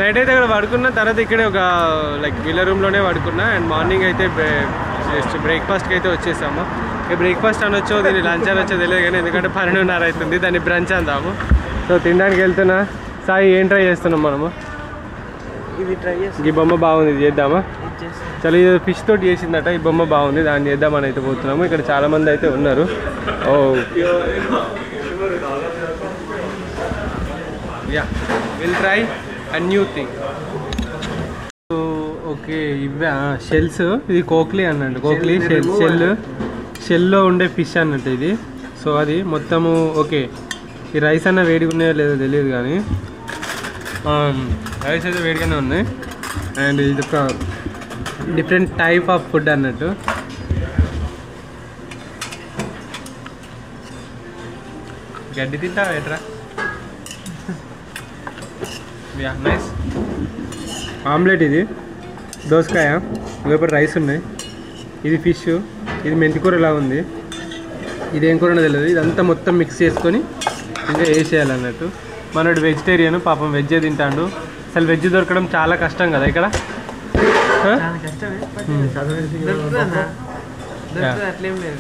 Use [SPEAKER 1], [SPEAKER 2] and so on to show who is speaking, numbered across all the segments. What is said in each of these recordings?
[SPEAKER 1] Night అయితే అక్కడ పడుకున్న తర్వాత ఇక్కడే ఒక లైక్ విల్ల రూమ్లోనే పడుకున్నా. అండ్ మార్నింగ్ అయితే జస్ట్ బ్రేక్ఫాస్ట్కి అయితే వచ్చేసాము. ఇక బ్రేక్ఫాస్ట్ అనొచ్చో దీన్ని లంచ్ అనొచ్చో తెలియదు కానీ ఎందుకంటే 12:30 అవుతుంది, దాన్ని బ్రంచ్ అందాము. సో తినడానికి వెళ్తున్నా. సాయి ఏం ట్రై చేస్తున్నాం మనము? ఈ బొమ్మ బాగుంది, ఇది చేద్దామా? చాలా ఇది ఫిష్ తోటి చేసిందట, ఈ బొమ్మ బాగుంది, దాన్ని చేద్దామని అయితే పోతున్నాము. ఇక్కడ చాలామంది అయితే ఉన్నారు. Oh yeah, will try a new thing. Okay, ఇవే షెల్స్. ఇది కోక్లీ అన్నట్టు, కోక్లీ షెల్లో ఉండే ఫిష్ అన్నట్టు ఇది. సో అది మొత్తము ఓకే. ఈ రైస్ అన్న వేడిగా ఉన్నాయో లేదో తెలియదు కానీ రైస్ అయితే వేడిగానే ఉన్నాయి. అండ్ ఇది ఒక డిఫరెంట్ టైప్ ఆఫ్ ఫుడ్ అన్నట్టు. గడ్డి తింటా ఎట్రా? Yeah, nice. ఆమ్లెట్ ఇది, దోసకాయ, లోపల రైస్ ఉన్నాయి. ఇది ఫిష్, ఇది మెంతికూరలా ఉంది. ఇది ఏం కూర తెలియదు. ఇదంతా మొత్తం మిక్స్ చేసుకొని ఇంకా వేసేయాలన్నట్టు. మనోడు వెజిటేరియన్, పాపం వెజ్జే తింటాడు. అసలు వెజ్ దొరకడం చాలా కష్టం కదా ఇక్కడ.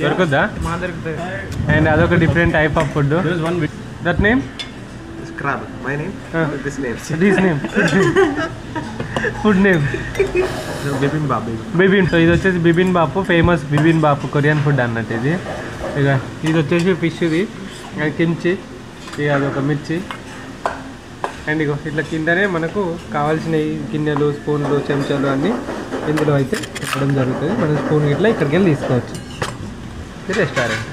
[SPEAKER 1] దొరుకుద్దా? అండ్ అదొక different type of food. That name
[SPEAKER 2] crab. My name? This name.
[SPEAKER 1] This name. Food name.
[SPEAKER 2] Bibimbap.
[SPEAKER 1] Bibin. So ఇది వచ్చేసి బిబిన్బాప్, ఫేమస్ బిబిన్బాప్ కొరియన్ ఫుడ్ అన్నట్టు ఇది. ఇక ఇది వచ్చేసి ఫిష్ది, కిమ్చి, ఇక అదొక మిర్చి. అండ్ ఇగో ఇట్లా కిందనే మనకు కావాల్సిన గిన్నెలు, స్పూన్లు, చెంచాలు అన్నీ ఇందులో అయితే పెట్టడం జరుగుతుంది. మనం స్పూన్ ఇట్లా ఇక్కడికి వెళ్ళి తీసుకోవచ్చు. ఇది రెస్టారెంట్.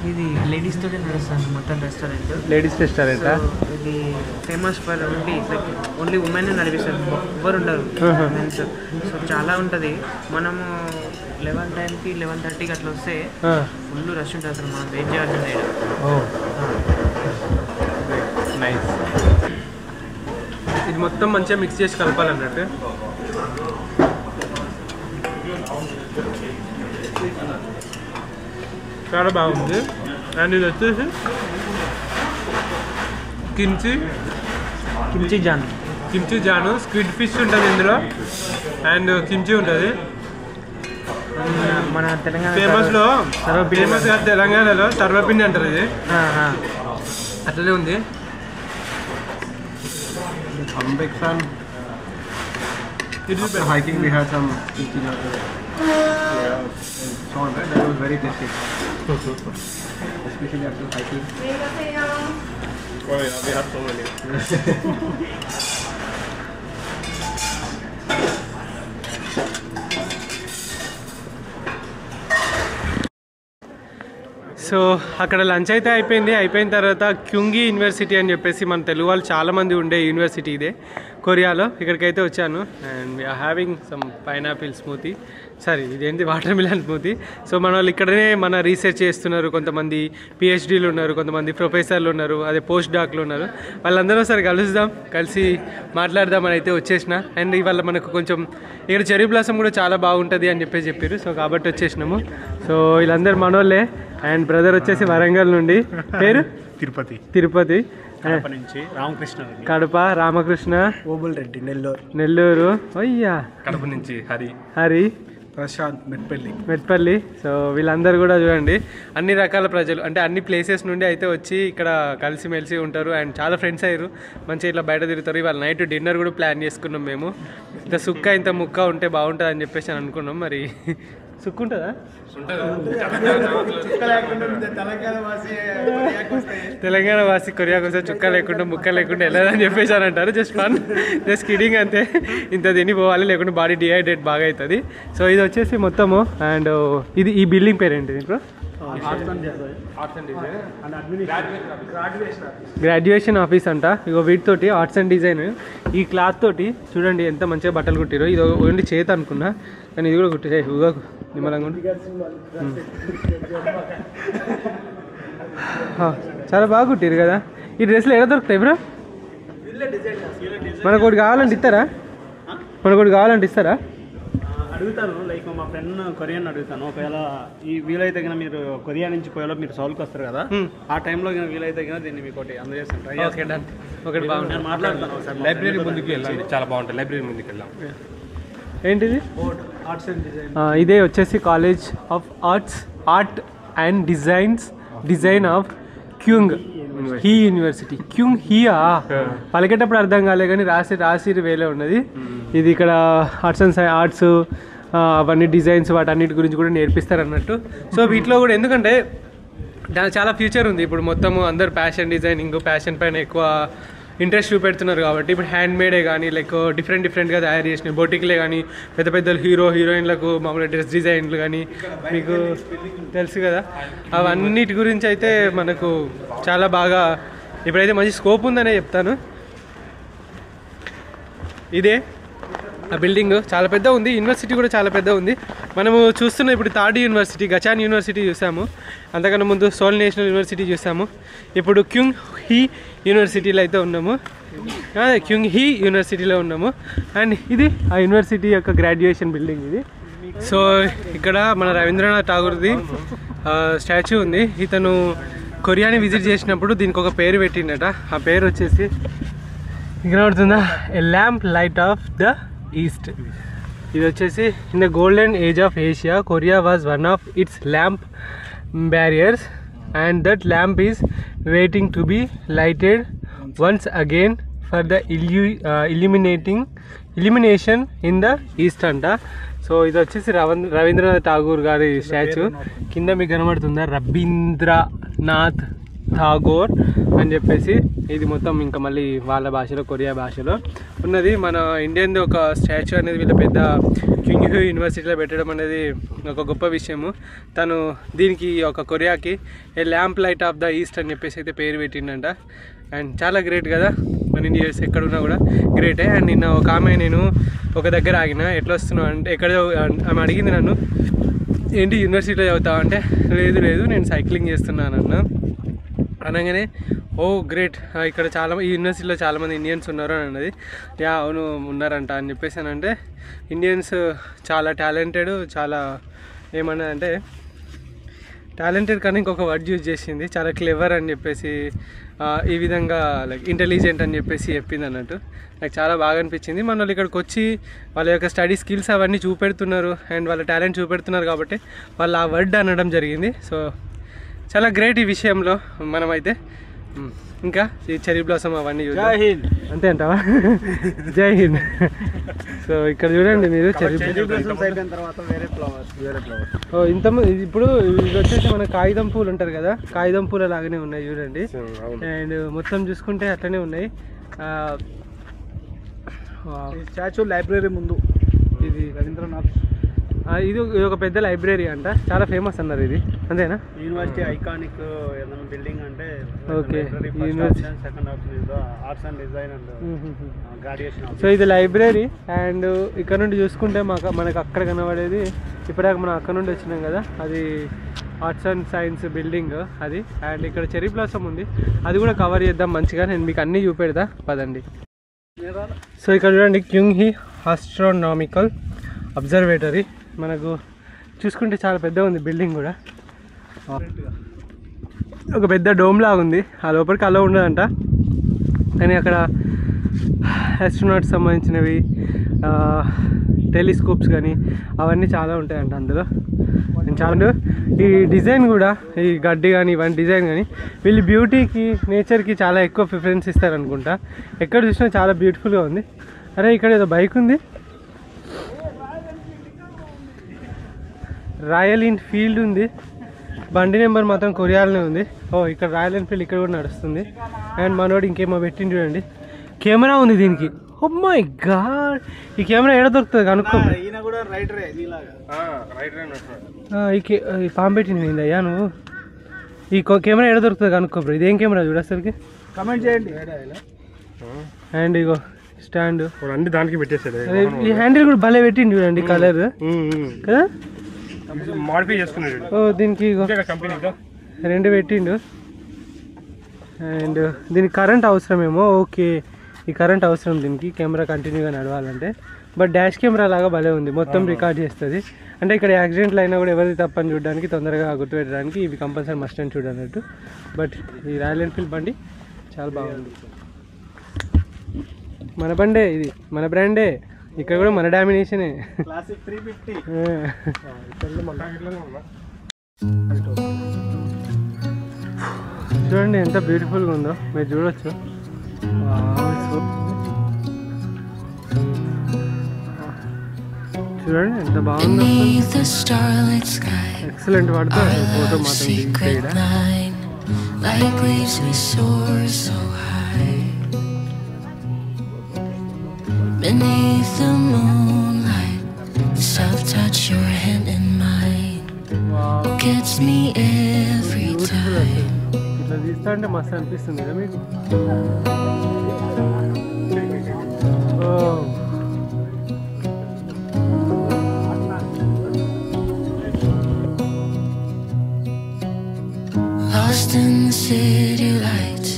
[SPEAKER 3] ఇది లేడీస్ తోటే నడుస్తుంది మొత్తం రెస్టారెంట్.
[SPEAKER 1] లేడీస్ రెస్టారెంటా?
[SPEAKER 3] ఇది ఫేమస్ ఫర్ ఓన్లీ ఉమెన్ నడిపిస్తారు, ఎవ్వరు ఉండరు మెన్స్. సో చాలా ఉంటుంది. మనము 11 టైంకి 11:30కి అట్లా వస్తే ఫుల్ రష్ ఉంటుంది. అసలు మనం వెయిట్ చేయాల్సిందే.
[SPEAKER 1] నైస్. ఇది మొత్తం మంచిగా మిక్స్ చేసి కలపాలన్నట్టు. చాలా బాగుంది. అండ్ ఇది వచ్చేసి కిమ్చి జాను, స్క్విడ్ ఫిష్ ఉంటుంది ఇందులో. అండ్ కిమ్చి ఉంటుంది.
[SPEAKER 3] మన తెలంగాణ
[SPEAKER 1] ఫేమస్గా తెలంగాణలో సర్వపిండి అంటారు. ఇది అట్లనే ఉంది.
[SPEAKER 2] Big fan. After hiking, we had some kimchi. So on, right? That was very tasty. Especially after hiking. Oh yeah, we have so many.
[SPEAKER 1] So అక్కడ లంచ్ అయితే అయిపోయింది. అయిపోయిన తర్వాత క్యుంగి యూనివర్సిటీ అని చెప్పేసి మన తెలుగు వాళ్ళు చాలామంది ఉండే యూనివర్సిటీ ఇదే కొరియాలో. ఇక్కడికైతే వచ్చాను. And we are having some pineapple smoothie, sorry ఇదేంటి వాటర్ మిలన్ స్మూతీ. సో మన వాళ్ళు ఇక్కడనే మన రీసెర్చ్ చేస్తున్నారు. కొంతమంది పిహెచ్డీలు ఉన్నారు, కొంతమంది ప్రొఫెసర్లు ఉన్నారు, అదే పోస్ట్ డాక్లు ఉన్నారు. వాళ్ళందరూ ఒకసారి కలిసి మాట్లాడదామని అయితే వచ్చేసిన. అండ్ ఇవాళ మనకు కొంచెం ఇక్కడ చెర్రీ బ్లాసమ్ కూడా చాలా బాగుంటుంది అని చెప్పారు. సో కాబట్టి వచ్చేసినాము. సో వీళ్ళందరూ మనోళ్ళే. అండ్ బ్రదర్ వచ్చేసి వరంగల్ నుండి, పేరు తిరుపతి
[SPEAKER 4] నుంచి రామకృష్ణ,
[SPEAKER 1] కడప రామకృష్ణ,
[SPEAKER 4] ఓబుల్ రెడ్డి
[SPEAKER 1] నెల్లూరు, అయ్యా
[SPEAKER 2] కడప నుంచి
[SPEAKER 1] హరి,
[SPEAKER 4] ప్రశాంత్
[SPEAKER 1] మెట్పల్లి. సో వీళ్ళందరూ కూడా చూడండి అన్ని రకాల ప్రజలు, అంటే అన్ని ప్లేసెస్ నుండి అయితే వచ్చి ఇక్కడ కలిసిమెలిసి ఉంటారు. అండ్ చాలా ఫ్రెండ్స్ అయ్యారు, మంచిగా ఇట్లా బయట తిరుగుతారు. ఇవాళ నైట్ డిన్నర్ కూడా ప్లాన్ చేసుకున్నాం మేము. ఇంత సుక్క ఇంత ముక్క ఉంటే బాగుంటుంది అని చెప్పేసి అనుకున్నాం. మరి సుక్కు ఉంటుందా? తెలంగాణ వాసి కొరియాకి వస్తే చుక్క లేకుండా ముక్క లేకుండా వెళ్ళదని చెప్పేసి అని అంటారు. జస్ట్ ఫన్, జస్ట్ కిడింగ్ అంతే. ఇంత తిని పోవాలి, లేకుంటే బాడీ డిహైడ్రేట్ బాగా అవుతుంది. సో ఇది వచ్చేసి మొత్తము. అండ్ ఇది ఈ బిల్డింగ్ పేరు ఏంటి ఇప్పుడు? గ్రాడ్యుయేషన్ ఆఫీస్ అంట. ఇగో వీటితోటి ఆర్ట్స్ అండ్ డిజైన్, ఈ క్లాత్ తోటి చూడండి ఎంత మంచిగా బట్టలు కుట్టిరో. ఇది ఓన్లీ చేతి అనుకున్నా, కానీ ఇది కూడా కుట్టిరే నిమ్మలంగా. చాలా బాగా కుట్టిరు కదా. ఈ డ్రెస్లు ఎలా దొరుకుతాయి బ్రో? మనకు ఒకటి కావాలంటే ఇస్తారా?
[SPEAKER 4] అడుగుతాను లైక్ మా ఫ్రెండ్ కొరియన్ అడుగుతాను ఒకవేళ ఈ వీలైతే కన్నా మీరు కొరియా నుంచి పోయేలో మీరు సౌల్కి వస్తారు కదా ఆ టైంలో వీలైతే కన్నా దీన్ని మీకు ఒకటి అందజేస్తాను ట్రై
[SPEAKER 1] ఓకే డన్ ఒకటి బాగుంటుంది
[SPEAKER 4] నేను మాట్లాడతాను ఒకసారి
[SPEAKER 5] లైబ్రరీ ముందుకు వెళ్ళండి, చాలా బాగుంటుంది. లైబ్రరీ ముందుకు వెళ్దాం.
[SPEAKER 1] ఏంటిది
[SPEAKER 4] ఆర్ట్స్ అండ్ డిజైన్
[SPEAKER 1] ఇదే వచ్చేసి college of art and design of Kyung Hee university Kyung హీయా పలికేటప్పుడు అర్థం కాలే కానీ రాసి వేలే ఉన్నది. ఇది ఇక్కడ ఆర్ట్స్ అవన్నీ డిజైన్స్ వాటన్నిటి గురించి కూడా నేర్పిస్తారు అన్నట్టు. సో వీటిలో కూడా ఎందుకంటే చాలా ఫ్యూచర్ ఉంది. ఇప్పుడు మొత్తము అందరు ఫ్యాషన్ డిజైనింగ్ ఫ్యాషన్ పైన ఎక్కువ ఇంట్రెస్ట్ చూపెడుతున్నారు కాబట్టి ఇప్పుడు హ్యాండ్ మేడే కానీ లైక్ డిఫరెంట్గా తయారు చేసినాయి బొటిక్లే కానీ పెద్ద హీరోయిన్లకు మామూలుగా డ్రెస్ డిజైన్లు కానీ మీకు తెలుసు కదా. అవన్నిటి గురించి అయితే మనకు చాలా బాగా ఇప్పుడైతే మంచి స్కోప్ ఉందనే చెప్తాను. ఇదే ఆ బిల్డింగ్ చాలా పెద్ద ఉంది, యూనివర్సిటీ కూడా చాలా పెద్ద ఉంది. మనము చూస్తున్న ఇప్పుడు థర్డ్ యూనివర్సిటీ గచాన్ యూనివర్సిటీ చూసాము, అంతకన్నా ముందు సోల్ నేషనల్ యూనివర్సిటీ చూసాము, ఇప్పుడు క్యూంగ్ హీ యూనివర్సిటీలో అయితే ఉన్నాము. క్యూంగ్ హీ యూనివర్సిటీలో ఉన్నాము. అండ్ ఇది ఆ యూనివర్సిటీ యొక్క గ్రాడ్యుయేషన్ బిల్డింగ్ ఇది. సో ఇక్కడ మన రవీంద్రనాథ్ ఠాగూర్ది స్టాచ్యూ ఉంది. ఇతను కొరియాని విజిట్ చేసినప్పుడు దీనికి ఒక పేరు పెట్టిండట. ఆ పేరు వచ్చేసి ఇక్కడ పడుతుందా, ఎ lamp light of the east. ఇది వచ్చేసి in the golden age of Asia Korea was one of it's lamp barriers and that lamp is waiting to be lighted once again for the illumination in the east అంట. So ఇది వచ్చేసి రవీంద్రనాథ్ ఠాగూర్ గారి statue. కింద మీకు కనబడుతుందా రవీంద్రనాథ్ ఠాగూర్ అని చెప్పేసి. ఇది మొత్తం ఇంకా మళ్ళీ వాళ్ళ భాషలో కొరియా భాషలో ఉన్నది. మన ఇండియన్ది ఒక స్టాచ్యూ అనేది వీళ్ళ పెద్ద క్యూంగ్ హీ యూనివర్సిటీలో పెట్టడం అనేది ఒక గొప్ప విషయము. తను దీనికి ఒక కొరియాకి a lamp light of the east అని చెప్పేసి అయితే పేరు పెట్టిండంట. అండ్ చాలా గ్రేట్ కదా, మన ఇండియన్స్ ఎక్కడున్నా కూడా గ్రేటే. అండ్ నిన్న ఒక ఆమె నేను ఒక దగ్గర ఆగిన, ఎట్లా వస్తున్నావు అంటే ఎక్కడ ఆమె అడిగింది నన్ను, ఏంటి యూనివర్సిటీలో చదువుతావు అంటే లేదు నేను సైక్లింగ్ చేస్తున్నాను అన్న. అనగానే ఓ గ్రేట్, ఇక్కడ ఈ యూనివర్సిటీలో చాలామంది ఇండియన్స్ ఉన్నారు అని అన్నది. యా అవును ఉన్నారంట అని చెప్పేసానంటే ఇండియన్స్ చాలా టాలెంటెడ్, చాలా ఏమన్నా అంటే టాలెంటెడ్ కానీ ఇంకొక వర్డ్ యూజ్ చేసింది, చాలా క్లెవర్ అని చెప్పేసి, ఈ విధంగా లైక్ ఇంటెలిజెంట్ అని చెప్పేసి చెప్పింది అన్నట్టు. నాకు చాలా బాగా అనిపించింది. మన వాళ్ళు ఇక్కడికి వచ్చి వాళ్ళ యొక్క స్టడీ స్కిల్స్ అవన్నీ చూపెడుతున్నారు అండ్ వాళ్ళ టాలెంట్ చూపెడుతున్నారు కాబట్టి వాళ్ళు ఆ వర్డ్ అనడం జరిగింది. సో చాలా గ్రేట్ ఈ విషయంలో. మనమైతే ఇంకా ఈ చెరీ బ్లాసమ్ అవన్నీ
[SPEAKER 4] జై హింద్
[SPEAKER 1] అంతే అంటావా? జై హింద్. సో ఇక్కడ చూడండి మీరు చెరీ
[SPEAKER 4] అయిపోయిన తర్వాత వేరే ఫ్లవర్స్
[SPEAKER 1] ఇప్పుడు ఇది వచ్చేసి మన కాగితం పూలు ఉంటారు కదా, కాగితం పూల లాగానే ఉన్నాయి చూడండి. అండ్ మొత్తం చూసుకుంటే అట్లనే ఉన్నాయి.
[SPEAKER 4] స్టాచ్యూ లైబ్రరీ ముందు ఇది రవీంద్రనాథ్.
[SPEAKER 1] ఇది ఒక పెద్ద లైబ్రరీ అంట, చాలా ఫేమస్ అన్నారు ఇది, అంతేనా?
[SPEAKER 4] యూనివర్సిటీ ఐకానిక్ ఏదైనా బిల్డింగ్ అంటే
[SPEAKER 1] okay
[SPEAKER 4] university second option is arts and design and graduation.
[SPEAKER 1] So ఇది లైబ్రరీ. అండ్ ఇక్కడ నుండి చూసుకుంటే మనకు అక్కడ కనబడేది ఇప్పటిదాకా మనం అక్కడ నుండి వచ్చినాం కదా, అది ఆర్ట్స్ అండ్ సైన్స్ బిల్డింగ్ అది. అండ్ ఇక్కడ చెరీ బ్లాసమ్ ఉంది, అది కూడా కవర్ చేద్దాం మంచిగా. నేను మీకు అన్నీ చూపెడతా పదండి. సో ఇక్కడ చూడండి క్యూంగ్ హీ ఆస్ట్రోనామికల్ అబ్జర్వేటరీ. మనకు చూసుకుంటే చాలా పెద్దగా ఉంది బిల్డింగ్ కూడా, ఒక పెద్ద డోమ్ లాగా ఉంది. ఆ లోపలికి అలా ఉండదంట, కానీ అక్కడ ఆస్ట్రోనాట్స్ సంబంధించినవి టెలిస్కోప్స్ కానీ అవన్నీ చాలా ఉంటాయంట అందులో. చాలా ఈ డిజైన్ కూడా, ఈ గడ్డి కానీ ఇవన్నీ డిజైన్ కానీ వీళ్ళు బ్యూటీకి నేచర్కి చాలా ఎక్కువ ప్రిఫరెన్స్ ఇస్తారనుకుంటా. ఎక్కడ చూసినా చాలా బ్యూటిఫుల్గా ఉంది. అరే ఇక్కడ ఏదో బైక్ ఉంది, రాయల్ ఎన్ఫీల్డ్ ఉంది, బండి నెంబర్ మాత్రం కొరియాలోనే ఉంది. ఇక్కడ రాయల్ ఎన్ఫీల్డ్ ఇక్కడ కూడా నడుస్తుంది. అండ్ మనోడు ఇంకేమో పెట్టింది చూడండి, కెమెరా ఉంది దీనికి. ఓ మై గాడ్, ఈ కెమెరా ఎక్కడ దొరుకుతుంది కనుక్కో. ఈ పాము పెట్టింది అయ్యా నువ్వు, ఈ కెమెరా ఎక్కడ దొరుకుతుంది కనుక్కో బ్రో. ఇదేం కెమెరా చూడు అసలుకి,
[SPEAKER 4] కమెంట్ చేయండి.
[SPEAKER 1] అండ్ ఇగో స్టాండ్
[SPEAKER 5] అన్ని దానికి పెట్టేసాడు.
[SPEAKER 1] ఈ హ్యాండిల్ కూడా భలే పెట్టింది చూడండి, కలర్ కదా,
[SPEAKER 5] మాడిఫై చేసుకున్నాడు.
[SPEAKER 1] దీనికి రెండు పెట్టిండు. అండ్ దీనికి కరెంట్ అవసరమేమో. ఓకే, ఈ కరెంట్ అవసరం దీనికి, కెమెరా కంటిన్యూగా నడవాలంటే బట్ డాష్ కెమెరా లాగా భలే ఉంది, మొత్తం రికార్డ్ చేస్తుంది. అంటే ఇక్కడ యాక్సిడెంట్లు అయినా కూడా ఎవరిది తప్పని చూడడానికి, తొందరగా గుర్తుపెట్టడానికి ఇవి కంపల్సరీ మస్ట్ అని చూడన్నట్టు. బట్ ఈ రాయల్ ఎన్ఫీల్డ్ బండి చాలా బాగుంది. మన బండే ఇది, మన బ్రాండే, ఇక్కడ కూడా మన డామినేషనే.
[SPEAKER 4] క్లాసిక్ 350.
[SPEAKER 1] చూడండి ఎంత బ్యూటిఫుల్గా ఉందో, మీరు చూడొచ్చు. చూడండి ఎంత బాగుందో, ఎక్సలెంట్. వాడుతూ ఫోటో మాత్రం
[SPEAKER 6] beneath the moonlight, soft touch your hand in mine, gets me every time.
[SPEAKER 1] ఇట్లా తీస్తా అంటే మస్తు అనిపిస్తుంది కదా మీకు.
[SPEAKER 6] Lost in the city lights,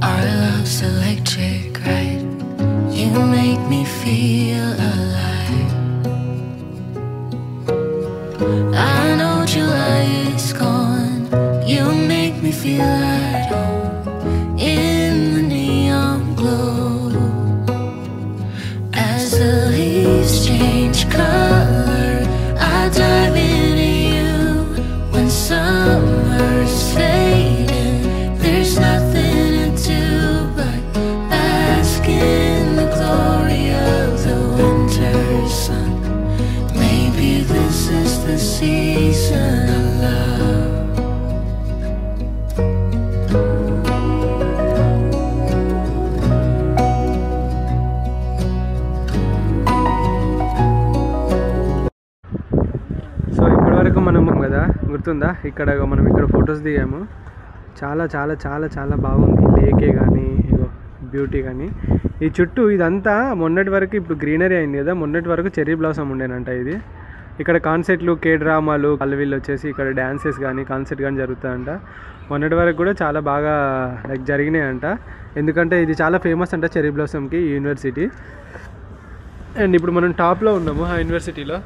[SPEAKER 6] our love's electric ride. You make me feel alive. I know July is gone. You make me feel at home in the neon glow. As the leaves change color, I dive into you. When summer's fading, there's nothing to do but bask in the glory of the winter sun. Maybe this is the season of love.
[SPEAKER 1] So ఇప్పటివరకు మనం కదా గుర్తుందా, ఇక్కడ మనం ఇక్కడ photos దిగాము. చాలా చాలా చాలా చాలా బాగుంది. లేకే కానీ బ్యూటీ కానీ ఈ చుట్టూ ఇదంతా మొన్నటి వరకు ఇప్పుడు గ్రీనరీ అయింది కదా, మొన్నటి వరకు చెర్రీ బ్లాసమ్ ఉండేనంట. ఇది ఇక్కడ కాన్సర్ట్లు, కే డ్రామాలు, వీళ్ళు వచ్చేసి ఇక్కడ డ్యాన్సెస్ కానీ కాన్సర్ట్ కానీ జరుగుతాయంట. మొన్నటి వరకు కూడా చాలా బాగా లైక్ జరిగినాయంట. ఎందుకంటే ఇది చాలా ఫేమస్ అంట చెర్రీ బ్లాసమ్కి ఈ యూనివర్సిటీ. అండ్ ఇప్పుడు మనం టాప్లో ఉన్నాము ఆ యూనివర్సిటీలో.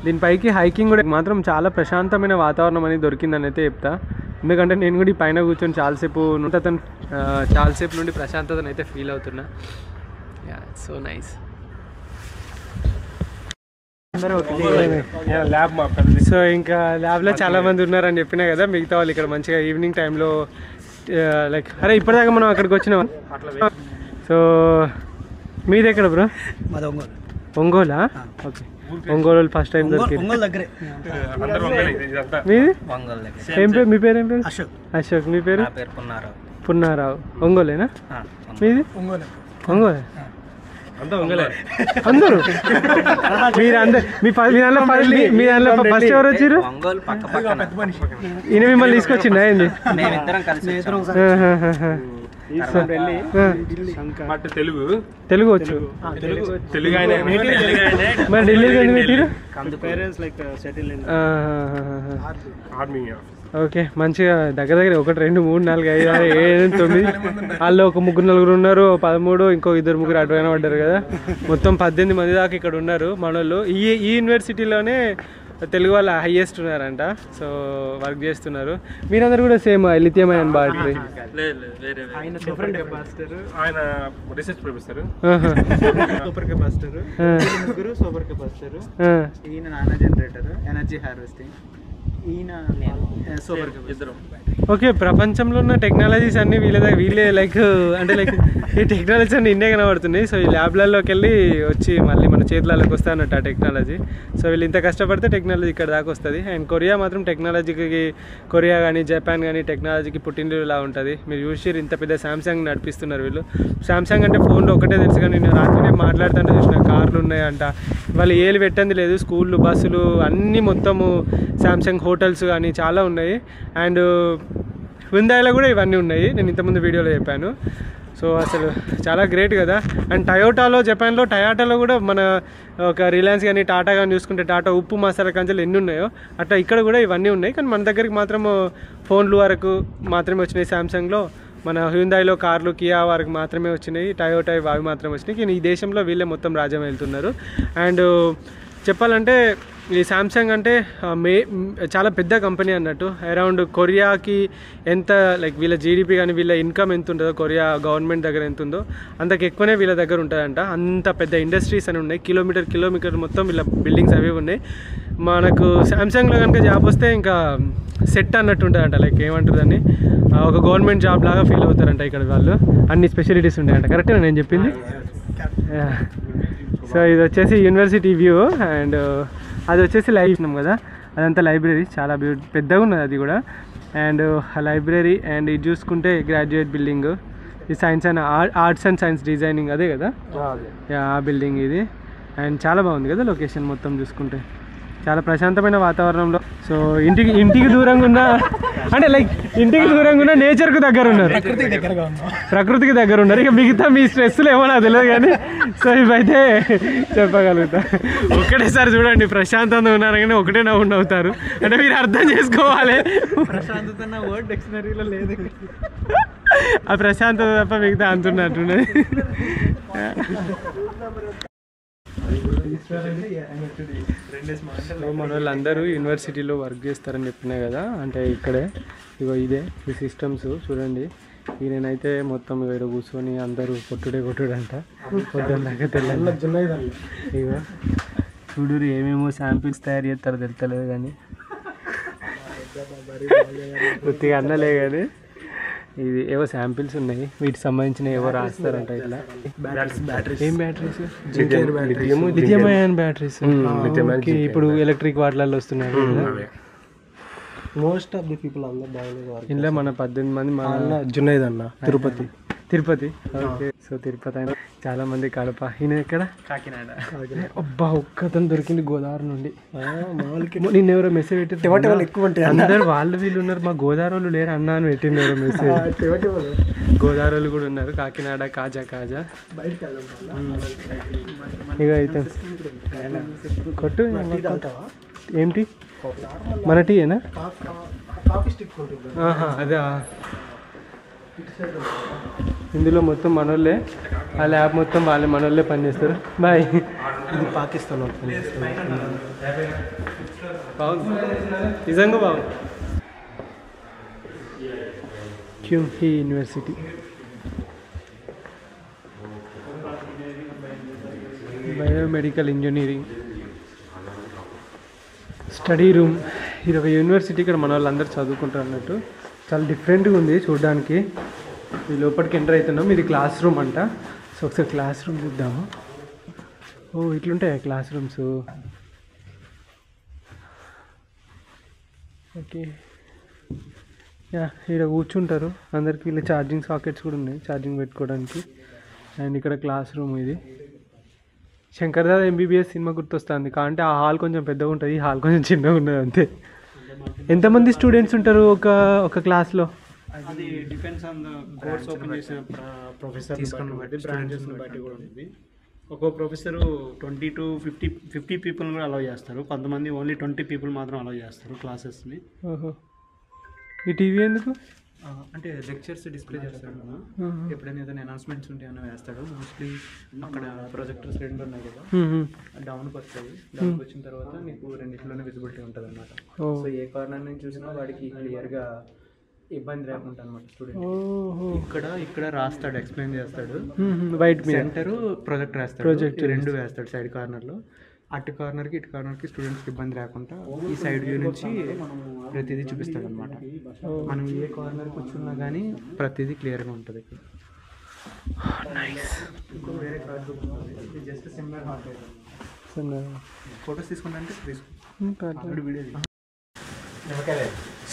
[SPEAKER 1] దీనిపైకి హైకింగ్ కూడా మాత్రం చాలా ప్రశాంతమైన వాతావరణం అనేది దొరికిందని అయితే చెప్తా. ఎందుకంటే నేను కూడా ఈ పైన కూర్చొని చాలాసేపు నుండి ప్రశాంతతను అయితే ఫీల్ అవుతున్నా. Yeah, so nice. సో ఇంకా ల్యాబ్లో చాలా మంది ఉన్నారని చెప్పినా కదా, మిగతా వాళ్ళు ఇక్కడ మంచిగా ఈవినింగ్ టైంలో లైక్ అరే ఇప్పటిదాకా మనం అక్కడికి వచ్చినాం. సో మీది ఎక్కడ బ్రో? ఒంగోలా? ఓకే, ఒంగోలు ఫస్ట్ టైం దొరికింది. మీది ఏం పేరు? మీ పేరు ఏం పేరు? అశోక్. మీ పేరు? పున్నారావు. ఒంగోలేనా మీది? ఒంగోలే అందరూ? మీరు అందరు మీ దాంట్లో ఫస్ట్ ఎవరు వచ్చారు? ఈయన మిమ్మల్ని తీసుకొచ్చిండా ఏంది? తెలుగు వచ్చు. మరి ఢిల్లీకి ఓకే, మంచిగా దగ్గర 1 2 3 4 5 6 7 9 వాళ్ళు ఒక 3 4 ఉన్నారు, 13 ఇంకో 2 3 అటువైనా పడ్డారు కదా. మొత్తం 18 మంది దాకా ఇక్కడ ఉన్నారు మన వాళ్ళు. ఈ యూనివర్సిటీలోనే తెలుగు వాళ్ళ హైయెస్ట్ ఉన్నారంట. సో వర్క్ చేస్తున్నారు. మీరందరూ కూడా same lithium ion battery?
[SPEAKER 4] Super capacitor, ముగ్గురు సూపర్ కెపాసిటర్, ఈయన నానా జనరేటర్, ఎనర్జీ హార్వెస్టింగ్, ఈయన సూపర్ కెపాసిటర్.
[SPEAKER 1] ఓకే, ప్రపంచంలో ఉన్న టెక్నాలజీస్ అన్నీ వీళ్ళే లైక్ అంటే లైక్ ఈ టెక్నాలజీస్ అన్నీ ఇండియా కనబడుతున్నాయి. సో ఈ ల్యాబ్లలోకి వెళ్ళి వచ్చి మళ్ళీ మన చేతులలోకి వస్తా అన్నట్టు ఆ టెక్నాలజీ. సో వీళ్ళు ఇంత కష్టపడితే టెక్నాలజీ ఇక్కడ దాకా వస్తుంది. అండ్ కొరియా మాత్రం టెక్నాలజీకి, కొరియా కానీ జపాన్ కానీ టెక్నాలజీకి పుట్టినలా ఉంటుంది. మీరు చూసి ఇంత పెద్ద శాంసంగ్ నడిపిస్తున్నారు వీళ్ళు. శాంసంగ్ అంటే ఫోన్లో ఒకటే తెలుసు, కానీ నేను రాత్రి నేను మాట్లాడుతుంటే చూసిన కార్లు ఉన్నాయంట. వాళ్ళు ఏలు పెట్టంది లేదు, స్కూళ్ళు, బస్సులు అన్నీ మొత్తము శాంసంగ్, హోటల్స్ కానీ చాలా ఉన్నాయి. అండ్ హ్యుందాయ్లో కూడా ఇవన్నీ ఉన్నాయి, నేను ఇంతకుముందు వీడియోలో చెప్పాను. సో అసలు చాలా గ్రేట్ కదా. అండ్ టయోటాలో, జపాన్లో టయోటాలో కూడా మన ఒక రిలయన్స్ కానీ టాటా కానీ చూసుకుంటే టాటా ఉప్పు మసాలా కంచెలు ఎన్ని ఉన్నాయో అట్లా ఇక్కడ కూడా ఇవన్నీ ఉన్నాయి. కానీ మన దగ్గరికి మాత్రం ఫోన్లు వరకు మాత్రమే వచ్చినాయి శాంసంగ్లో. మన హ్యుందాయిలో కార్లు కియా వారికి మాత్రమే వచ్చినాయి, టయోటా అవి మాత్రమే వచ్చినాయి. కానీ ఈ దేశంలో వీళ్ళే మొత్తం రాజ్యం వెళ్తున్నారు. అండ్ చెప్పాలంటే ఈ శాంసంగ్ అంటే చాలా పెద్ద కంపెనీ అన్నట్టు. అరౌండ్ కొరియాకి ఎంత లైక్ వీళ్ళ జీడిపి కానీ వీళ్ళ ఇన్కమ్ ఎంత ఉంటుందో, కొరియా గవర్నమెంట్ దగ్గర ఎంత ఉందో అంతకు ఎక్కువనే వీళ్ళ దగ్గర ఉంటుందంట. అంత పెద్ద ఇండస్ట్రీస్ అని ఉన్నాయి, కిలోమీటర్ మొత్తం వీళ్ళ బిల్డింగ్స్ అవి ఉన్నాయి. మనకు శాంసంగ్లో కనుక జాబ్ వస్తే ఇంకా సెట్ అన్నట్టు ఉంటుందంట. లైక్ ఏమంటుందని ఒక గవర్నమెంట్ జాబ్ లాగా ఫీల్ అవుతారంట ఇక్కడ వాళ్ళు. అన్ని స్పెషాలిటీస్ ఉంటాయంట. కరెక్టేనా నేను చెప్పింది? సో ఇది వచ్చేసి యూనివర్సిటీ వ్యూ. అండ్ అది వచ్చేసి ఇచ్చినాం కదా, అదంతా లైబ్రరీ, చాలా పెద్దగా ఉన్నది అది కూడా. అండ్ ఆ లైబ్రరీ అండ్ ఇది చూసుకుంటే గ్రాడ్యుయేట్ బిల్డింగ్, ఈ science and arts and science designing అదే కదా ఆ బిల్డింగ్ ఇది. అండ్ చాలా బాగుంది కదా లొకేషన్ మొత్తం చూసుకుంటే, చాలా ప్రశాంతమైన వాతావరణంలో. సో ఇంటికి దూరంగా ఉన్న అంటే లైక్ ఇంటికి దూరంగా ఉన్న నేచర్కు దగ్గర ఉన్నారు, ప్రకృతికి దగ్గర ఉన్నారు. ఇక మిగతా మీ స్ట్రెస్లు ఏమో నాకు తెలియదు కానీ సో ఇవైతే చెప్పగలుగుతా. ఒక్కటేసారి చూడండి ప్రశాంతంగా ఉన్నారు కానీ ఒకటే నవ్వుతారు అంటే మీరు అర్థం చేసుకోవాలి.
[SPEAKER 4] ప్రశాంతత నా వర్డ్ డిక్షనరీలో లేదు.
[SPEAKER 1] ఆ ప్రశాంతత తప్ప మిగతా అంటున్నట్టున్నది. మన వాళ్ళందరూ యూనివర్సిటీలో వర్క్ చేస్తారని చెప్పినా కదా, అంటే ఇక్కడే ఇగో ఇదే ఈ సిస్టమ్స్ చూడండి. ఈయనైతే మొత్తం ఇక్కడ కూర్చొని అందరూ కొట్టుడంట పొద్దున్నదాకా తెల్ల. ఇగో చూడు ఏమేమో శాంపిల్స్ తయారు చేస్తారో తెలుస్తలేదు కానీ కొద్దిగా అన్నలే కానీ ఇది ఏవో శాంపిల్స్ ఉన్నాయి, వీటికి సంబంధించిన ఏవో రాస్తారంట. ఇట్లా ఏం బ్యాటరీస్? Lithium ion batteries. ఇప్పుడు ఎలక్ట్రిక్ వాటిలలో వస్తున్నాయి.
[SPEAKER 4] మోస్ట్ ఆఫ్ ది పీపుల్ అందరూ బాగా
[SPEAKER 1] ఇంట్లో మన 18 మంది మా
[SPEAKER 4] జునైద్ అన్న
[SPEAKER 1] తిరుపతి. ఓకే, సో తిరుపతి అయినా చాలా మంది కడప. ఈయన ఎక్కడ? కాకినాడ. అబ్బా ఒక్కతను దొరికింది గోదావరి నుండి. నిన్న ఎవరో మెసేజ్ పెట్టారు,
[SPEAKER 4] ఎక్కువ ఉంటాయి
[SPEAKER 1] అందరు వాళ్ళు వీళ్ళు ఉన్నారు, మా గోదావరి వాళ్ళు లేరు అన్నా అని పెట్టింది ఎవరో మెసేజ్. గోదావరి వాళ్ళు కూడా ఉన్నారు. కాకినాడ కాజా ఇక అయితే కొట్టు. ఏంటి మన టీయేనా? అదే ఇందులో మొత్తం మనోళ్ళే, ఆ ల్యాబ్ మొత్తం వాళ్ళే మనోళ్ళే పనిచేస్తారు. బాయ్.
[SPEAKER 4] ఇది పాకిస్తాన్
[SPEAKER 1] బాగుంది, నిజంగా బాగుంది. Kyung Hee university biomedical engineering study room. ఇది ఒక యూనివర్సిటీ, ఇక్కడ మన వాళ్ళందరూ చదువుకుంటారు అన్నట్టు. చాలా డిఫరెంట్గా ఉంది చూడడానికి. ఈ లోపలికి ఎంటర్ అవుతున్నాం. ఇది క్లాస్ రూమ్ అంట. సో ఒకసారి క్లాస్ రూమ్ చూద్దాము. ఓ ఇట్లుంటాయి క్లాస్ రూమ్స్. ఓకే, యా ఇక్కడ కూర్చుంటారు అందరికి. ఇలా ఛార్జింగ్ సాకెట్స్ కూడా ఉన్నాయి ఛార్జింగ్ పెట్టుకోవడానికి. అండ్ ఇక్కడ క్లాస్ రూమ్ ఇది. శంకర్దాదా MBBS సినిమా గుర్తొస్తుంది. అంటే ఆ హాల్ కొంచెం పెద్దగా ఉంటుంది, ఈ హాల్ కొంచెం చిన్నగా ఉన్నది అంతే. ఎంతమంది స్టూడెంట్స్ ఉంటారు ఒక క్లాస్లో?
[SPEAKER 4] అది depends on the course open చేసిన ప్రొఫెసర్ బట్టి బ్రాంచెస్ బట్టి కూడా ఉంది. ఒక్కో ప్రొఫెసరు 20 to 50 పీపుల్ కూడా అలౌ చేస్తారు. కొంతమంది ఓన్లీ 20 పీపుల్ మాత్రం అలౌ చేస్తారు క్లాసెస్ని.
[SPEAKER 1] ఓహో, ఈ టీవీ ఎందుకు?
[SPEAKER 7] అంటే లెక్చర్స్ డిస్ప్లే చేస్తాడు కదా, ఎప్పుడైనా ఏదైనా అనౌన్స్మెంట్స్ ఉంటే ఏమైనా వేస్తాడు. మోస్ట్లీ అక్కడ ప్రొజెక్టర్స్ 2 ఉన్నాయి కదా, డౌన్కి వస్తాయి. డౌన్కి వచ్చిన తర్వాత నీకు రెండింటిలోనే విజిబిలిటీ ఉంటుంది అనమాట. సో ఏ కార్నర్ నుంచి చూసినా వాడికి క్లియర్గా ఇబ్బంది లేకుండా అనమాట స్టూడెంట్. ఇక్కడ రాస్తాడు, ఎక్స్ప్లెయిన్ చేస్తాడు.
[SPEAKER 1] వైట్
[SPEAKER 7] సెంటర్ ప్రొజెక్టర్ వేస్తాడు, 2 వేస్తాడు సైడ్ కార్నర్లో. అటు కార్నర్కి ఇటు కార్నర్కి స్టూడెంట్స్కి ఇబ్బంది లేకుండా ఈ సైడ్ వ్యూ నుంచి ప్రతిదీ చూపిస్తాడు అనమాట. మనం ఏ కార్నర్ కూర్చున్నా కానీ ప్రతిదీ క్లియర్గా ఉంటుంది ఇక్కడ. ఇంకో వేరే కార్డ్ చూపిస్తుంది, జస్ట్ సిమిలర్ హార్ట్ అయితే ఫొటోస్ తీసుకుంటే తీసుకో వీడియో.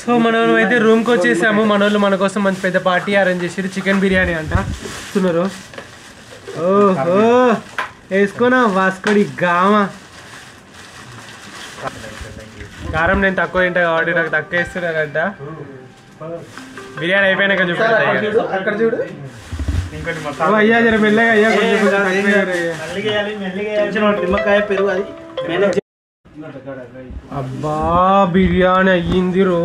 [SPEAKER 1] సో మనం అయితే రూమ్కి వచ్చేసాము. మన వాళ్ళు మన కోసం మంచి పెద్ద పార్టీ అరేంజ్ చేసారు. చికెన్ బిర్యానీ అంట ఇస్తున్నారు. ఓహో వేసుకోనా వాస్కోడి గామా. కారం నేను తక్కువ తింటా కాబట్టి నాకు తక్కువ ఇస్తున్నారంట. బిర్యానీ అయిపోయినాక చూడు. అయ్యా జర మెల్లగా అయ్యా,
[SPEAKER 4] నిమ్మకాయ పెరుగు అది.
[SPEAKER 1] అబ్బా బిర్యానీ అయ్యింది రో.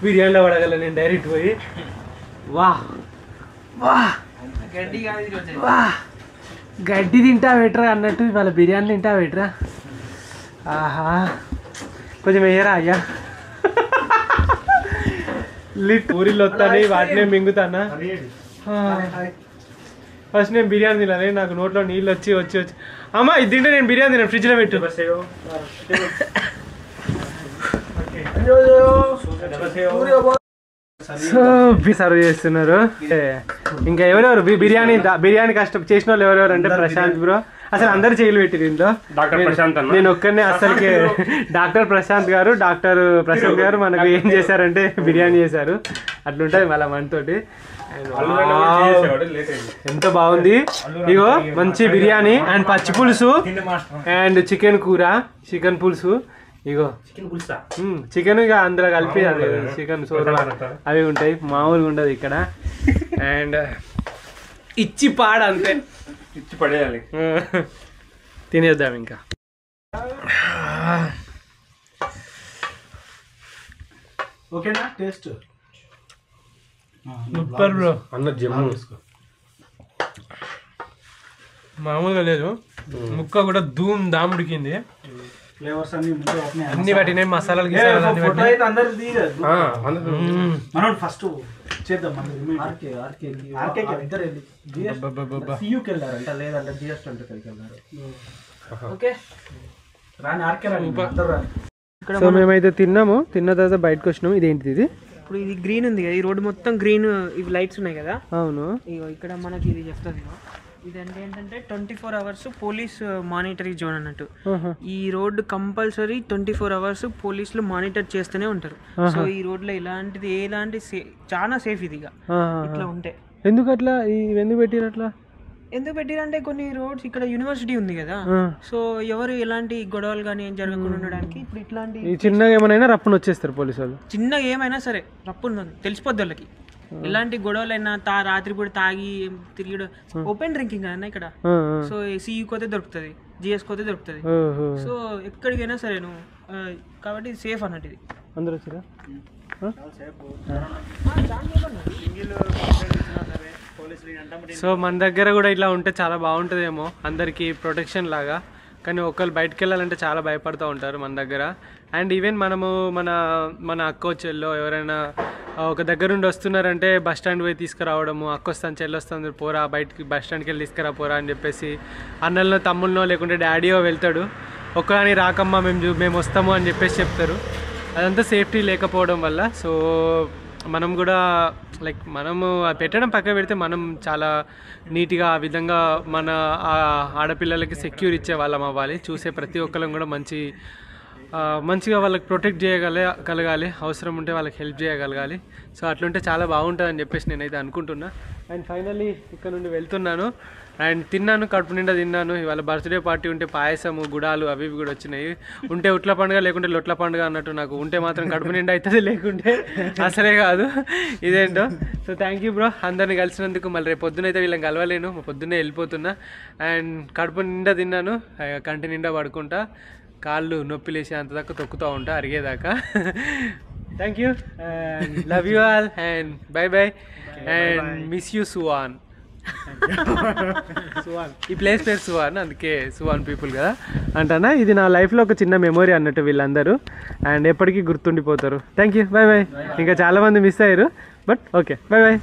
[SPEAKER 1] బిర్యానీలో పడగల నేను డైరెక్ట్ పోయి వా వా
[SPEAKER 3] గడ్డి కాదు ఈరోజు.
[SPEAKER 1] వా గడ్డి తింటా బెటరా అన్నట్టు ఇవాళ బిర్యానీ తింటా బెటరా. ఆహా కొంచెం వేయరా అయ్యా. లిట్ ఊరిలో వస్తాను వాటినే మింగుతానా. ఫస్ట్ నేను బిర్యానీ తినాలి, నాకు నోట్లో నీళ్ళు వచ్చి వచ్చి వచ్చి అమ్మ ఇది తింటే నేను బిర్యానీ తిన్నాను ఫ్రిడ్జ్లో పెట్టు. సో సర్వ్ చేస్తున్నారు. ఇంకా ఎవరెవరు బిర్యానీ కష్టం చేసిన వాళ్ళు ఎవరెవరు అంటే ప్రశాంత్ బ్రో. అసలు అందరు చేయలు పెట్టి దీంట్లో నేను ఒక్కరినే అసలుకి. డాక్టర్ ప్రశాంత్ గారు మనకు ఏం చేశారంటే బిర్యానీ చేశారు. అట్లుంటది మళ్ళీ మనతోటి. ఎంత బాగుంది. ఇగో మంచి బిర్యానీ అండ్ పచ్చి పులుసు అండ్ చికెన్ కూర, చికెన్ పులుసు. ఇగో చికెన్ ఇక అందులో కలిపి చికెన్ సోర్వా అవి ఉంటాయి, మామూలుగా ఉండదు ఇక్కడ. అండ్ ఇచ్చి పాడ అంతే,
[SPEAKER 5] ఇచ్చి పడేయాలి.
[SPEAKER 1] తినేద్దాం ఇంకా.
[SPEAKER 4] ఓకేనా టేస్ట్?
[SPEAKER 1] Super bro.
[SPEAKER 5] అన్న జమ్ము
[SPEAKER 1] మామూలుగా లేదు, ముక్క కూడా ధూమ్ దామ్ ఉడికింది.
[SPEAKER 4] ఫ్లేవర్స్ అన్ని
[SPEAKER 1] అన్ని పట్టినాయి, మసాలాలు గిసాలాలు అన్ని పట్టినాయి.
[SPEAKER 4] మనం ఫస్ట్ చేద్దాం.
[SPEAKER 1] సో మేమైతే తిన్నాము, తిన్న తర్వాత బయటకు వచ్చినాము. ఇదేంటిది ఇది?
[SPEAKER 3] ఇప్పుడు ఇది గ్రీన్ ఉంది కదా, ఈ రోడ్డు మొత్తం గ్రీన్, ఇవి లైట్స్ ఉన్నాయి కదా.
[SPEAKER 1] అవును.
[SPEAKER 3] ఇగో ఇక్కడ మనకి ఇది చెప్తుంది. ఇదంటే ఏంటంటే 24 hours పోలీస్ మానిటరింగ్ జోన్ అన్నట్టు. ఈ రోడ్డు కంపల్సరీ 24 hours పోలీసులు మానిటర్ చేస్తూనే ఉంటారు. సో ఈ రోడ్లో ఇలాంటిది చాలా సేఫ్ ఇది. ఇట్లా ఉంటే
[SPEAKER 1] ఎందుకు అట్లా ఎందుకు పెట్టిరు అట్లా?
[SPEAKER 3] ఎందుకు పెట్టిరంటే కొన్ని రోడ్స్ ఇక్కడ యూనివర్సిటీ ఉంది కదా, సో ఎవరు ఎలాంటి గొడవలు కానీ ఏం జరగకుండా ఉండడానికి ఇప్పుడు ఇట్లాంటి
[SPEAKER 1] చిన్నగా ఏమైనా రప్పున వచ్చేస్తారు పోలీసు వాళ్ళు.
[SPEAKER 3] చిన్నగా ఏమైనా సరే రప్పున తెలిసిపోద్ది వాళ్ళకి. ఎలాంటి గొడవలైనా రాత్రి పూట తాగి తిరిగి ఓపెన్ డ్రింకింగ్ అన్న ఇక్కడ. సో సియూ కోతే దొరుకుతుంది, జిఎస్ కోతే దొరుకుతుంది. సో ఎక్కడికైనా సరే నువ్వు కాబట్టి సేఫ్ అన్నట్టు ఇది.
[SPEAKER 1] అందరూ వచ్చారా? సో మన దగ్గర కూడా ఇట్లా ఉంటే చాలా బాగుంటుందేమో, అందరికీ ప్రొటెక్షన్ లాగా. కానీ ఒకళ్ళు బయటకు వెళ్ళాలంటే చాలా భయపడుతూ ఉంటారు మన దగ్గర. అండ్ ఈవెన్ మనము మన అక్క చెల్లో ఎవరైనా ఒక దగ్గర నుండి వస్తున్నారంటే బస్ స్టాండ్ పోయి తీసుకురావడము, అక్క వస్తాను చెల్లి వస్తుంది పోరా బయటికి బస్ స్టాండ్కి వెళ్ళి తీసుకురా పోరా అని చెప్పేసి అన్నలనో తమ్ముళ్ళనో లేకుంటే డాడీయో వెళ్తాడు. ఒక్కని రాకమ్మా మేము వస్తాము అని చెప్పేసి చెప్తారు. అదంతా సేఫ్టీ లేకపోవడం వల్ల. సో మనం కూడా మనము పెట్టడం పక్క పెడితే మనం చాలా నీట్గా ఆ విధంగా మన ఆడపిల్లలకి సెక్యూర్ ఇచ్చే వాళ్ళం అవ్వాలి. చూసే ప్రతి ఒక్కరం కూడా మంచిగా వాళ్ళకి ప్రొటెక్ట్ చేయగలగాలి, అవసరం ఉంటే వాళ్ళకి హెల్ప్ చేయగలగాలి. సో అట్లుంటే చాలా బాగుంటుంది అని చెప్పేసి నేనైతే అనుకుంటున్నా. అండ్ ఫైనల్లీ ఇక్కడ నుండి వెళ్తున్నాను. అండ్ తిన్నాను, కడుపు నిండా తిన్నాను. ఇవాళ బర్త్డే పార్టీ ఉంటే పాయసము, గుడాలు అవి కూడా వచ్చినాయి. ఉంటే ఉట్ల పండుగ లేకుంటే లొట్ల పండుగ అన్నట్టు. నాకు ఉంటే మాత్రం కడుపు నిండా అవుతుంది, లేకుంటే అసలే కాదు. ఇదేంటో. సో థ్యాంక్ యూ బ్రో అందరిని కలిసినందుకు. మళ్ళీ రేపు పొద్దునైతే వీళ్ళని కలవలేను, పొద్దున్నే వెళ్ళిపోతున్నా. అండ్ కడుపు నిండా తిన్నాను, కంటి నిండా పడుకుంటా, కాళ్ళు నొప్పి లేసి అంత దాకా తొక్కుతూ ఉంటా అరిగేదాకా. Thank you and love you all and bye bye and miss you Suwon. ఈ ప్లేస్ పేరు సువాన్, అందుకే సువాన్ పీపుల్ కదా అంటానా. ఇది నా లైఫ్లో ఒక చిన్న మెమొరీ అన్నట్టు వీళ్ళందరూ, అండ్ ఎప్పటికీ గుర్తుండిపోతారు. Thank you, bye bye. ఇంకా చాలామంది మిస్ అయ్యారు, బట్ ఓకే, బై బై.